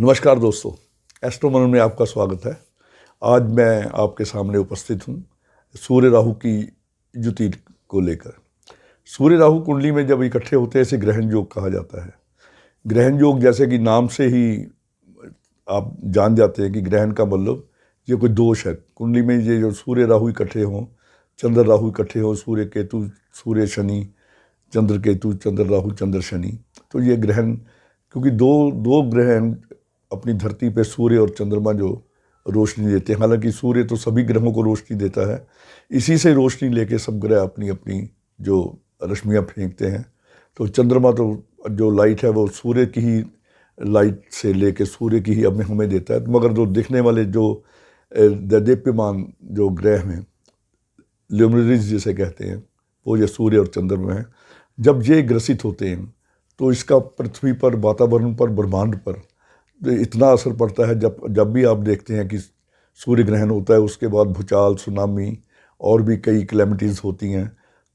नमस्कार दोस्तों, एस्ट्रोमन में आपका स्वागत है। आज मैं आपके सामने उपस्थित हूँ सूर्य राहु की युति को लेकर। सूर्य राहु कुंडली में जब इकट्ठे होते हैं इसे ग्रहण योग कहा जाता है। ग्रहण योग जैसे कि नाम से ही आप जान जाते हैं कि ग्रहण का मतलब ये कोई दोष है। कुंडली में ये जो सूर्य राहु इकट्ठे हों, चंद्र राहु इकट्ठे हों, सूर्य केतु, सूर्य शनि, चंद्र केतु, चंद्र राहु, चंद्र शनि, तो ये ग्रहण, क्योंकि दो ग्रहण अपनी धरती पे सूर्य और चंद्रमा जो रोशनी देते हैं, हालांकि सूर्य तो सभी ग्रहों को रोशनी देता है, इसी से रोशनी लेके सब ग्रह अपनी अपनी जो रश्मियाँ फेंकते हैं। तो चंद्रमा तो जो लाइट है वो सूर्य की ही लाइट से लेके सूर्य की ही हमें देता है। मगर जो दिखने वाले जो देदीप्यमान जो ग्रह हैं, ल्यूमिनरीज जिसे कहते हैं, वो ये सूर्य और चंद्रमा हैं। जब ये ग्रसित होते हैं तो इसका पृथ्वी पर, वातावरण पर, ब्रह्मांड पर इतना असर पड़ता है। जब भी आप देखते हैं कि सूर्य ग्रहण होता है, उसके बाद भूचाल, सुनामी और भी कई क्लेमिटीज़ होती हैं।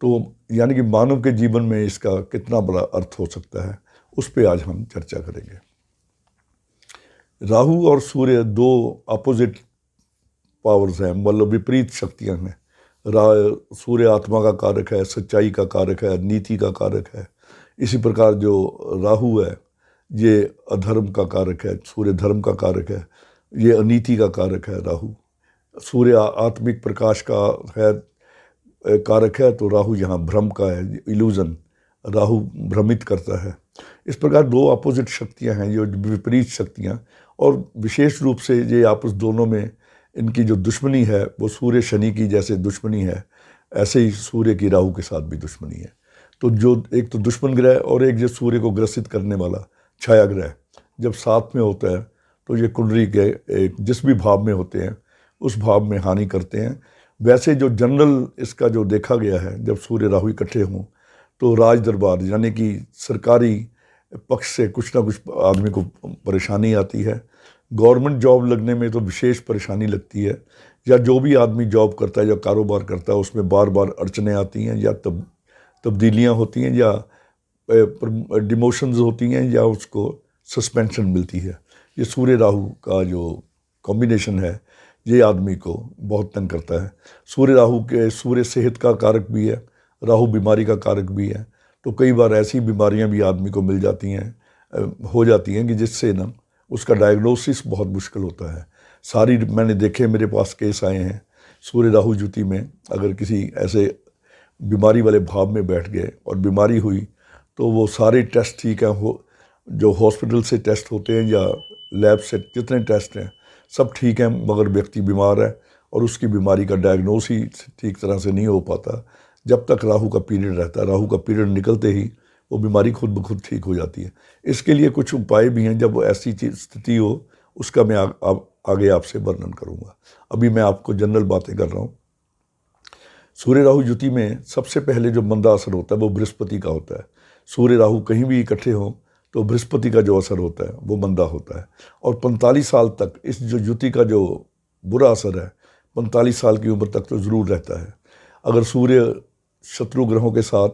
तो यानी कि मानव के जीवन में इसका कितना बड़ा अर्थ हो सकता है, उस पर आज हम चर्चा करेंगे। राहु और सूर्य दो अपोजिट पावर्स हैं, मतलब विपरीत शक्तियां हैं। सूर्य आत्मा का कारक है, सच्चाई का कारक है, नीति का कारक है। इसी प्रकार जो राहु है ये अधर्म का कारक है, सूर्य धर्म का कारक है, ये अनीति का कारक है राहु। सूर्य आत्मिक प्रकाश का है, कारक है, तो राहु यहाँ भ्रम का है, इल्यूजन, राहु भ्रमित करता है। इस प्रकार दो अपोजिट शक्तियाँ हैं, जो विपरीत शक्तियाँ, और विशेष रूप से ये आपस दोनों में इनकी जो दुश्मनी है वो सूर्य शनि की जैसे दुश्मनी है, ऐसे ही सूर्य की राहु के साथ भी दुश्मनी है। तो जो एक तो दुश्मन ग्रह और एक जो सूर्य को ग्रसित करने वाला छाया ग्रह जब साथ में होता है तो ये कुंडली के जिस भी भाव में होते हैं उस भाव में हानि करते हैं। वैसे जो जनरल इसका जो देखा गया है, जब सूर्य राहु इकट्ठे हों तो राज दरबार यानी कि सरकारी पक्ष से कुछ ना कुछ आदमी को परेशानी आती है। गवर्नमेंट जॉब लगने में तो विशेष परेशानी लगती है, या जो भी आदमी जॉब करता है या कारोबार करता है उसमें बार बार अड़चने आती हैं, या तब्दीलियाँ होती हैं, या डिमोशंस होती हैं, या उसको सस्पेंशन मिलती है। ये सूर्य राहु का जो कॉम्बिनेशन है ये आदमी को बहुत तंग करता है। सूर्य सेहत का कारक भी है, राहु बीमारी का कारक भी है। तो कई बार ऐसी बीमारियां भी आदमी को मिल जाती हैं, हो जाती हैं कि जिससे ना उसका डायग्नोसिस बहुत मुश्किल होता है। मैंने देखे, मेरे पास केस आए हैं सूर्य राहु युति में, अगर किसी ऐसे बीमारी वाले भाव में बैठ गए और बीमारी हुई तो वो सारे टेस्ट ठीक हैं, जो हॉस्पिटल से टेस्ट होते हैं या लैब से जितने टेस्ट हैं सब ठीक हैं, मगर व्यक्ति बीमार है और उसकी बीमारी का डायग्नोस ही ठीक तरह से नहीं हो पाता जब तक राहु का पीरियड रहता है। राहु का पीरियड निकलते ही वो बीमारी खुद ब खुद ठीक हो जाती है। इसके लिए कुछ उपाय भी हैं, जब वो ऐसी स्थिति हो उसका मैं आगे आपसे वर्णन करूँगा। अभी मैं आपको जनरल बातें कर रहा हूँ। सूर्य राहु युति में सबसे पहले जो मंदा असर होता है वो बृहस्पति का होता है। सूर्य राहु कहीं भी इकट्ठे हों तो बृहस्पति का जो असर होता है वो मंदा होता है, और 45 साल तक इस जो युति का जो बुरा असर है 45 साल की उम्र तक तो ज़रूर रहता है। अगर सूर्य शत्रु ग्रहों के साथ,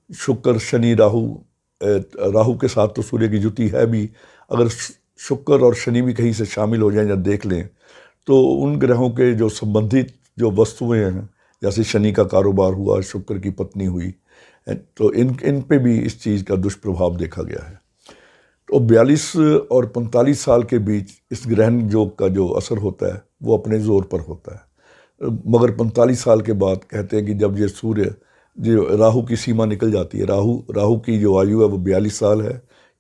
शुक्र, शनि, राहु के साथ तो सूर्य की युति है भी, अगर शुक्र और शनि भी कहीं से शामिल हो जाएं या देख लें तो उन ग्रहों के जो संबंधित जो वस्तुएं हैं, जैसे शनि का कारोबार हुआ, शुक्र की पत्नी हुई, तो इन पे भी इस चीज़ का दुष्प्रभाव देखा गया है। तो 42 और 45 साल के बीच इस ग्रहण योग का जो असर होता है वो अपने ज़ोर पर होता है, मगर 45 साल के बाद कहते हैं कि जब ये सूर्य जो राहु की सीमा निकल जाती है, राहु की जो आयु है वो 42 साल है,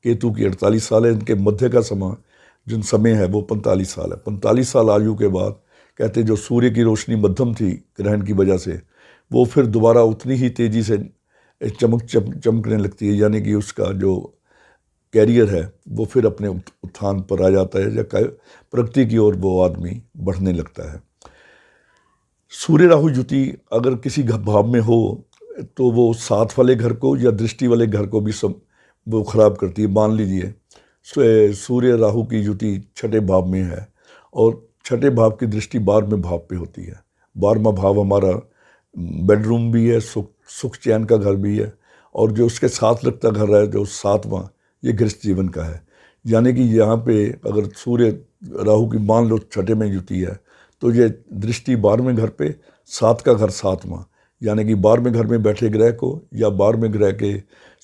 केतु की 48 साल है, इनके मध्य का जो समय है वो 45 साल है। 45 साल आयु के बाद कहते हैं जो सूर्य की रोशनी मध्यम थी ग्रहण की वजह से, वो फिर दोबारा उतनी ही तेज़ी से चमकने लगती है, यानी कि उसका जो कैरियर है वो फिर अपने उत्थान पर आ जाता है, या प्रगति की ओर वो आदमी बढ़ने लगता है। सूर्य राहु युति अगर किसी भाव में हो तो वो साथ वाले घर को या दृष्टि वाले घर को भी वो खराब करती है। मान लीजिए सूर्य राहु की युति छठे भाव में है और छठे भाव की दृष्टि 12वें भाव पे होती है। 12वां भाव हमारा बेडरूम भी है, सुख चैन का घर भी है, और जो उसके साथ लगता घर है जो 7वां, ये गृहस्थ जीवन का है। यानी कि यहाँ पे अगर सूर्य राहु की मान लो छठे में युति है, तो ये दृष्टि 12वें घर पे, 7 का घर 7वां, यानी कि 12वें घर में बैठे ग्रह को या 12वें ग्रह के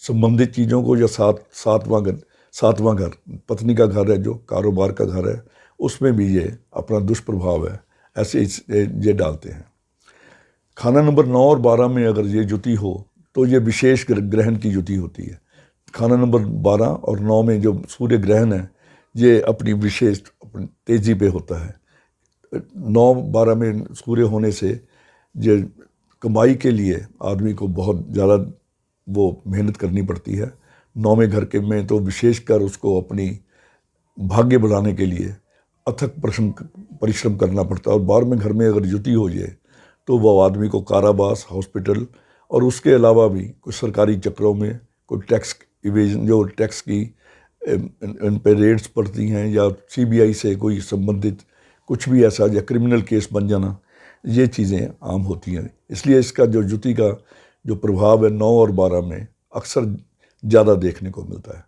संबंधित चीज़ों को, या सातवां घर पत्नी का घर है, जो कारोबार का घर है, उसमें भी ये अपना दुष्प्रभाव है, ऐसे ये डालते हैं। खाना नंबर 9 और 12 में अगर ये युति हो तो ये विशेष ग्रहण की युति होती है। खाना नंबर 12 और 9 में जो सूर्य ग्रहण है, ये अपनी विशेष अपनी तेज़ी पे होता है। 9-12 में सूर्य होने से ये कमाई के लिए आदमी को बहुत ज़्यादा वो मेहनत करनी पड़ती है। 9वें घर के में तो विशेषकर उसको अपनी भाग्य बढ़ाने के लिए अथक परिश्रम करना पड़ता है। और 12वें घर में अगर युति हो जाए तो वह आदमी को कारावास, हॉस्पिटल और उसके अलावा भी कुछ सरकारी चक्रों में कोई टैक्स इवेजन, जो टैक्स की इन पे रेड्स पड़ती हैं, या सीबीआई से कोई संबंधित कुछ भी ऐसा, या क्रिमिनल केस बन जाना, ये चीज़ें आम होती हैं। इसलिए इसका जो युति का जो प्रभाव है 9 और 12 में अक्सर ज़्यादा देखने को मिलता है।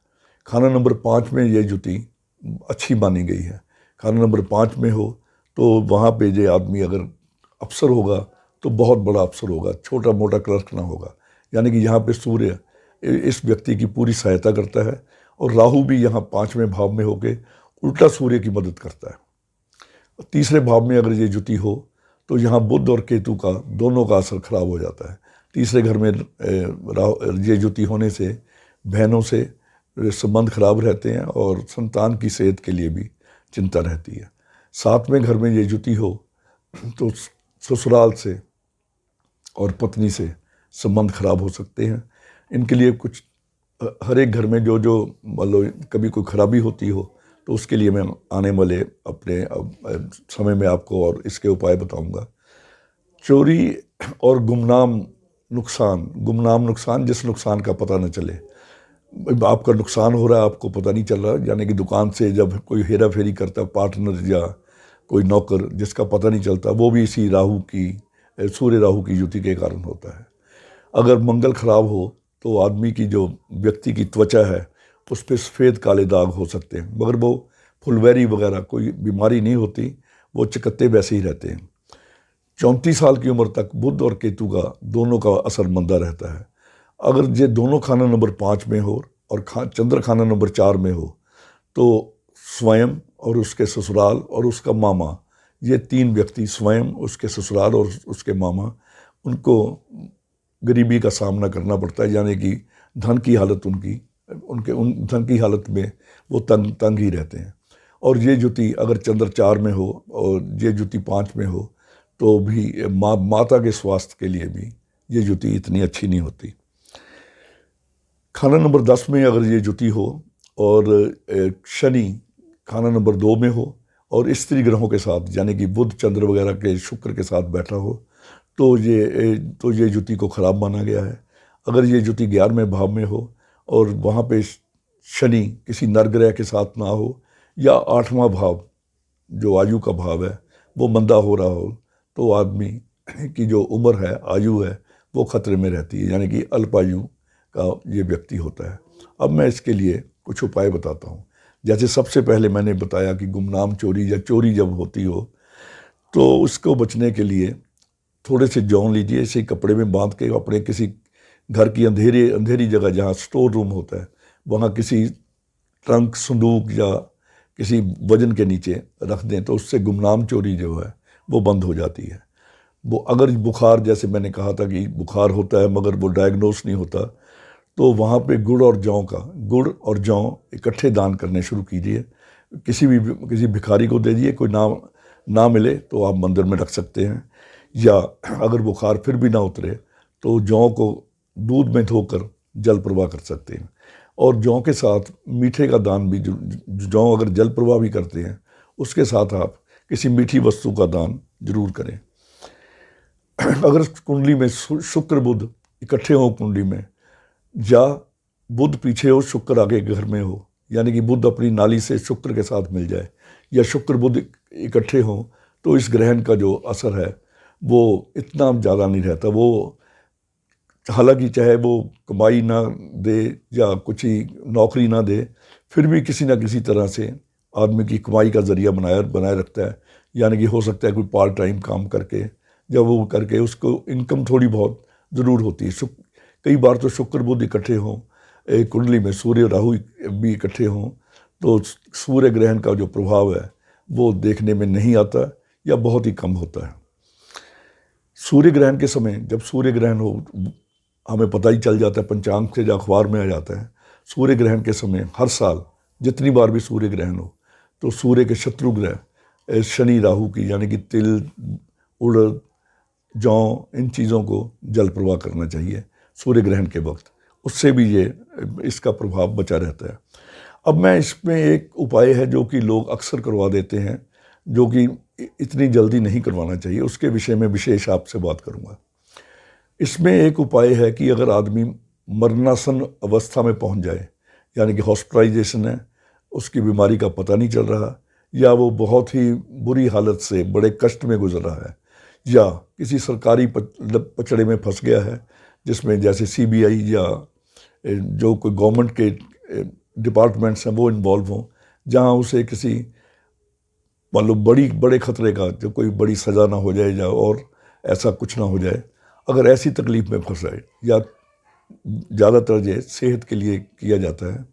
खाना नंबर 5 में ये युति अच्छी मानी गई है। खाना नंबर 5 में हो तो वहाँ पे ये आदमी अगर अफसर होगा तो बहुत बड़ा अफसर होगा, छोटा मोटा क्लर्क ना होगा। यानी कि यहाँ पे सूर्य इस व्यक्ति की पूरी सहायता करता है, और राहु भी यहाँ 5वें भाव में होके उल्टा सूर्य की मदद करता है। तीसरे भाव में अगर ये युति हो तो यहाँ बुध और केतु का दोनों का असर खराब हो जाता है। तीसरे घर में ये युति होने से बहनों से संबंध खराब रहते हैं, और संतान की सेहत के लिए भी चिंता रहती है। 7वें घर में ये युति हो तो ससुराल से और पत्नी से संबंध खराब हो सकते हैं। इनके लिए कुछ हर एक घर में जो जो मान लो कभी कोई खराबी होती हो तो उसके लिए मैं आने वाले अपने समय में आपको और इसके उपाय बताऊंगा। चोरी और गुमनाम नुकसान, जिस नुकसान का पता न चले। आपका नुकसान हो रहा है, आपको पता नहीं चल रहा, यानी कि दुकान से जब कोई हेरा फेरी करता है पार्टनर या कोई नौकर, जिसका पता नहीं चलता, वो भी इसी सूर्य राहु की युति के कारण होता है। अगर मंगल खराब हो तो आदमी की जो व्यक्ति की त्वचा है उस पर सफ़ेद काले दाग हो सकते हैं, मगर वो फुलवैरी वगैरह कोई बीमारी नहीं होती, वो चकत्ते वैसे ही रहते हैं। 34 साल की उम्र तक बुध और केतु का दोनों का असर मंदा रहता है। अगर ये दोनों खाना नंबर 5 में हो और चंद्र खाना नंबर 4 में हो तो स्वयं और उसके ससुराल और उसका मामा, ये 3 व्यक्ति, स्वयं, उसके ससुराल और उसके मामा, उनको गरीबी का सामना करना पड़ता है। यानी कि धन की हालत उन धन की हालत में वो तंग ही रहते हैं। और ये युति अगर चंद्र 4 में हो और ये युति 5 में हो तो भी माता के स्वास्थ्य के लिए भी ये युति इतनी अच्छी नहीं होती। खाना नंबर 10 में अगर ये युति हो और शनि खाना नंबर 2 में हो और स्त्री ग्रहों के साथ, यानी कि बुध, चंद्र वगैरह के, शुक्र के साथ बैठा हो तो ये युति को ख़राब माना गया है। अगर ये युति 11वें भाव में हो और वहाँ पे शनि किसी नर ग्रह के साथ ना हो, या 8वां भाव जो आयु का भाव है वो मंदा हो रहा हो, तो आदमी की जो उम्र है, आयु है, वो खतरे में रहती है, यानी कि अल्पायु का ये व्यक्ति होता है। अब मैं इसके लिए कुछ उपाय बताता हूँ। जैसे सबसे पहले मैंने बताया कि गुमनाम चोरी या चोरी जब होती हो तो उसको बचने के लिए थोड़े से जौन लीजिए, इसे कपड़े में बांध के अपने किसी घर की अंधेरी जगह जहाँ स्टोर रूम होता है वहाँ किसी ट्रंक, संदूक या किसी वजन के नीचे रख दें, तो उससे गुमनाम चोरी जो है वो बंद हो जाती है। वो अगर बुखार, जैसे मैंने कहा था कि बुखार होता है मगर वो डायग्नोस नहीं होता, तो वहाँ पे गुड़ और जौ इकट्ठे दान करने शुरू कीजिए। किसी भिखारी को दे दिए, कोई ना मिले तो आप मंदिर में रख सकते हैं, या अगर बुखार फिर भी ना उतरे तो जौ को दूध में धोकर जल प्रवाह कर सकते हैं। और जौ के साथ मीठे का दान भी, जौ अगर जल प्रवाह भी करते हैं उसके साथ आप किसी मीठी वस्तु का दान जरूर करें। अगर कुंडली में शुक्र बुध इकट्ठे हों कुंडली में, या बुध पीछे हो शुक्र आगे घर में हो, यानी कि बुध अपनी नाली से शुक्र के साथ मिल जाए, या शुक्र बुध इकट्ठे हों, तो इस ग्रहण का जो असर है वो इतना ज़्यादा नहीं रहता। वो हालांकि चाहे वो कमाई ना दे या कुछ ही नौकरी ना दे, फिर भी किसी ना किसी तरह से आदमी की कमाई का जरिया बनाए रखता है। यानी कि हो सकता है कोई पार्ट टाइम काम करके, जब वो करके उसको इनकम थोड़ी बहुत ज़रूर होती है। कई बार तो शुक्र बुध इकट्ठे हों, एक कुंडली में सूर्य राहु भी इकट्ठे हों, तो सूर्य ग्रहण का जो प्रभाव है वो देखने में नहीं आता या बहुत ही कम होता है। सूर्य ग्रहण के समय जब सूर्य ग्रहण हो, हमें पता ही चल जाता है, पंचांग से जो अखबार में आ जाता है, सूर्य ग्रहण के समय हर साल जितनी बार भी सूर्य ग्रहण हो तो सूर्य के शत्रु ग्रह शनि राहु की, यानी कि तिल, उड़द, जौ, इन चीज़ों को जल प्रवाह करना चाहिए सूर्य ग्रहण के वक्त। उससे भी ये इसका प्रभाव बचा रहता है। अब मैं इसमें एक उपाय है जो कि लोग अक्सर करवा देते हैं, जो कि इतनी जल्दी नहीं करवाना चाहिए, उसके विषय में विशेष आपसे बात करूँगा। इसमें एक उपाय है कि अगर आदमी मरणासन अवस्था में पहुंच जाए, यानी कि हॉस्पिटलाइजेशन है, उसकी बीमारी का पता नहीं चल रहा, या वो बहुत ही बुरी हालत से बड़े कष्ट में गुजर रहा है, या किसी सरकारी पचड़े में फंस गया है जिसमें जैसे CBI या जो कोई गवर्नमेंट के डिपार्टमेंट्स हैं वो इन्वॉल्व हों, जहां उसे किसी मान लो बड़े खतरे का, जो कोई बड़ी सज़ा ना हो जाए या और ऐसा कुछ ना हो जाए, अगर ऐसी तकलीफ़ में फंस जाए, या ज़्यादातर ये सेहत के लिए किया जाता है,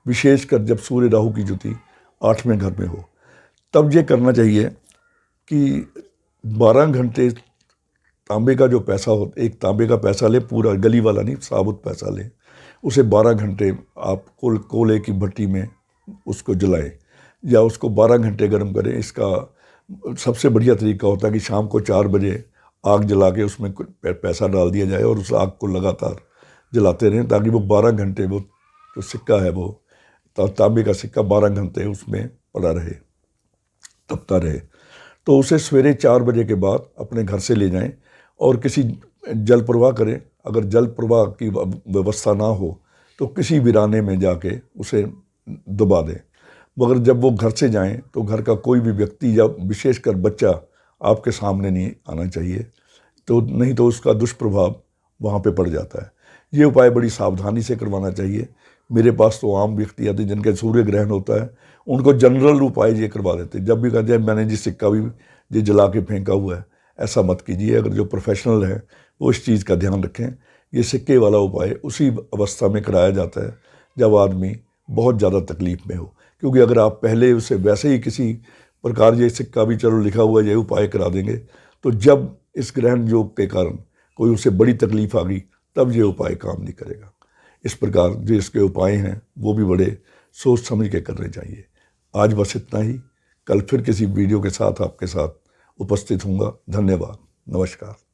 विशेषकर जब सूर्य राहु की युति 8वें घर में हो, तब ये करना चाहिए कि 12 घंटे तांबे का जो पैसा हो, एक तांबे का पैसा ले, पूरा गली वाला नहीं, साबुत पैसा ले, उसे 12 घंटे आप कोले की भट्टी में उसको जलाएं या उसको 12 घंटे गर्म करें। इसका सबसे बढ़िया तरीका होता है कि शाम को 4 बजे आग जला के उसमें पैसा डाल दिया जाए और उस आग को लगातार जलाते रहें, ताकि वो 12 घंटे, वो जो सिक्का है वो तांबे का सिक्का 12 घंटे उसमें पड़ा रहे, तपता रहे। तो उसे सवेरे 4 बजे के बाद अपने घर से ले जाएं और किसी जल प्रवाह करें। अगर जल प्रवाह की व्यवस्था ना हो तो किसी वीराने में जाके उसे दबा दें। मगर जब वो घर से जाएं तो घर का कोई भी व्यक्ति या विशेषकर बच्चा आपके सामने नहीं आना चाहिए, तो नहीं तो उसका दुष्प्रभाव वहाँ पे पड़ जाता है। ये उपाय बड़ी सावधानी से करवाना चाहिए। मेरे पास तो आम व्यक्ति आते जिनके सूर्य ग्रहण होता है, उनको जनरल उपाय ये करवा देते। जब भी कहते हैं मैंने जी सिक्का भी ये जला के फेंका हुआ है, ऐसा मत कीजिए। अगर जो प्रोफेशनल है वो इस चीज़ का ध्यान रखें। ये सिक्के वाला उपाय उसी अवस्था में कराया जाता है जब आदमी बहुत ज़्यादा तकलीफ़ में हो, क्योंकि अगर आप पहले उसे वैसे ही किसी प्रकार ये सिक्का भी चलो लिखा हुआ ये उपाय करा देंगे, तो जब इस ग्रहण योग के कारण कोई उसे बड़ी तकलीफ़ आ गई तब ये उपाय काम नहीं करेगा। इस प्रकार जो इसके उपाय हैं वो भी बड़े सोच समझ के करने चाहिए। आज बस इतना ही। कल फिर किसी वीडियो के साथ आपके साथ उपस्थित होऊंगा। धन्यवाद। नमस्कार।